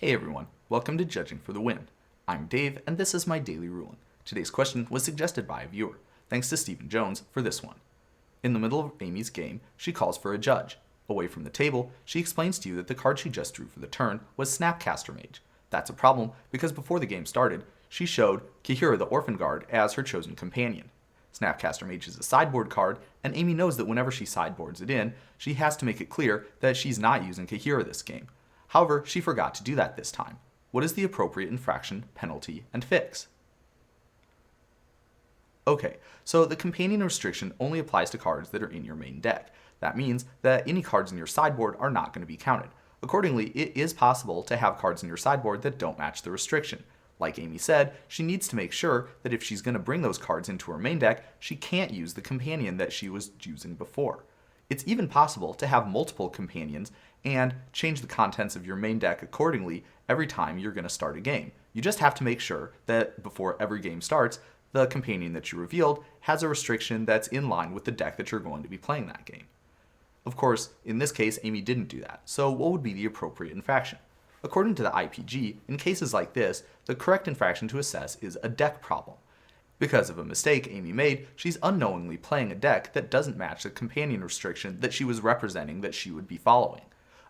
Hey everyone, welcome to Judging for the Win. I'm Dave, and this is my daily ruling. Today's question was suggested by a viewer. Thanks to Stephen Jones for this one. In the middle of Amy's game, she calls for a judge. Away from the table, she explains to you that the card she just drew for the turn was Snapcaster Mage. That's a problem because before the game started, she showed Kahira the Orphan Guard as her chosen companion. Snapcaster Mage is a sideboard card, and Amy knows that whenever she sideboards it in, she has to make it clear that she's not using Kahira this game. However, she forgot to do that this time. What is the appropriate infraction, penalty, and fix? Okay, so the companion restriction only applies to cards that are in your main deck. That means that any cards in your sideboard are not going to be counted. Accordingly, it is possible to have cards in your sideboard that don't match the restriction. Like Amy said, she needs to make sure that if she's going to bring those cards into her main deck, she can't use the companion that she was using before. It's even possible to have multiple companions and change the contents of your main deck accordingly every time you're going to start a game. You just have to make sure that before every game starts, the companion that you revealed has a restriction that's in line with the deck that you're going to be playing that game. Of course, in this case, Amy didn't do that, so what would be the appropriate infraction? According to the IPG, in cases like this, the correct infraction to assess is a deck problem. Because of a mistake Amy made, she's unknowingly playing a deck that doesn't match the companion restriction that she was representing that she would be following.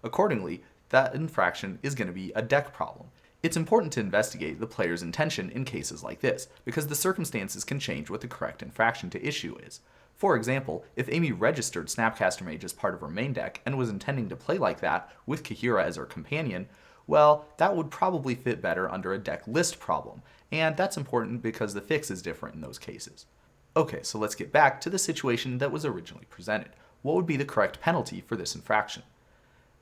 Accordingly, that infraction is going to be a deck problem. It's important to investigate the player's intention in cases like this, because the circumstances can change what the correct infraction to issue is. For example, if Amy registered Snapcaster Mage as part of her main deck and was intending to play like that with Kahira as her companion, well, that would probably fit better under a deck list problem, and that's important because the fix is different in those cases. Okay, so let's get back to the situation that was originally presented. What would be the correct penalty for this infraction?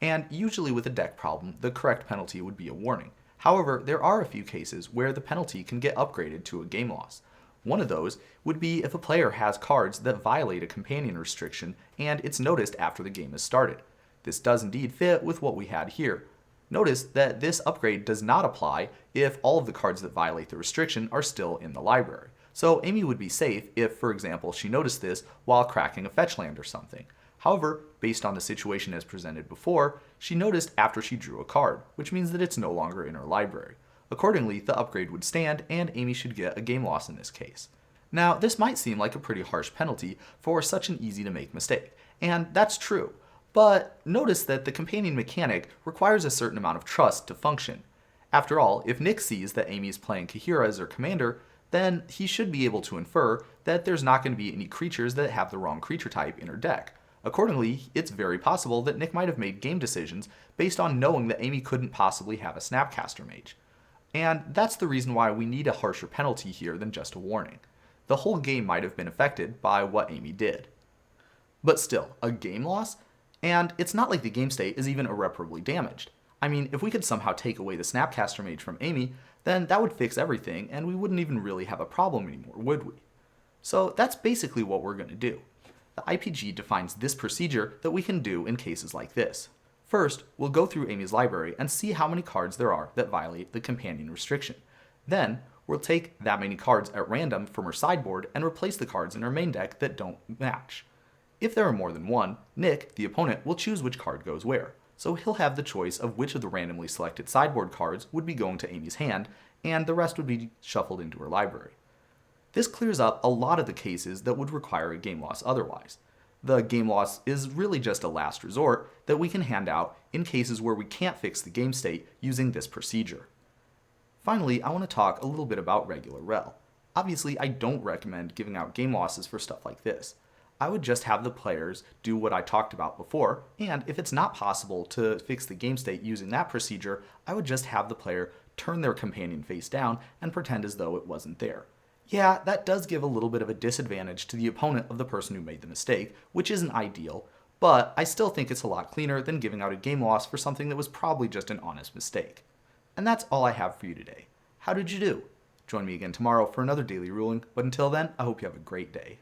And usually with a deck problem, the correct penalty would be a warning. However, there are a few cases where the penalty can get upgraded to a game loss. One of those would be if a player has cards that violate a companion restriction and it's noticed after the game has started. This does indeed fit with what we had here. Notice that this upgrade does not apply if all of the cards that violate the restriction are still in the library. So Amy would be safe if, for example, she noticed this while cracking a fetch land or something. However, based on the situation as presented before, she noticed after she drew a card, which means that it's no longer in her library. Accordingly, the upgrade would stand and Amy should get a game loss in this case. Now, this might seem like a pretty harsh penalty for such an easy to make mistake, and that's true. But notice that the companion mechanic requires a certain amount of trust to function. After all, if Nick sees that Amy is playing Kahira as her commander, then he should be able to infer that there's not going to be any creatures that have the wrong creature type in her deck. Accordingly, it's very possible that Nick might have made game decisions based on knowing that Amy couldn't possibly have a Snapcaster Mage. And that's the reason why we need a harsher penalty here than just a warning. The whole game might have been affected by what Amy did. But still, a game loss? And it's not like the game state is even irreparably damaged. I mean, if we could somehow take away the Snapcaster Mage from Amy, then that would fix everything and we wouldn't even really have a problem anymore, would we? So that's basically what we're going to do. The IPG defines this procedure that we can do in cases like this. First, we'll go through Amy's library and see how many cards there are that violate the companion restriction. Then, we'll take that many cards at random from her sideboard and replace the cards in her main deck that don't match. If there are more than one, Nick, the opponent, will choose which card goes where. So he'll have the choice of which of the randomly selected sideboard cards would be going to Amy's hand, and the rest would be shuffled into her library. This clears up a lot of the cases that would require a game loss otherwise. The game loss is really just a last resort that we can hand out in cases where we can't fix the game state using this procedure. Finally, I want to talk a little bit about regular rel. Obviously, I don't recommend giving out game losses for stuff like this. I would just have the players do what I talked about before, and if it's not possible to fix the game state using that procedure, I would just have the player turn their companion face down and pretend as though it wasn't there. Yeah, that does give a little bit of a disadvantage to the opponent of the person who made the mistake, which isn't ideal, but I still think it's a lot cleaner than giving out a game loss for something that was probably just an honest mistake. And that's all I have for you today. How did you do? Join me again tomorrow for another daily ruling, but until then, I hope you have a great day.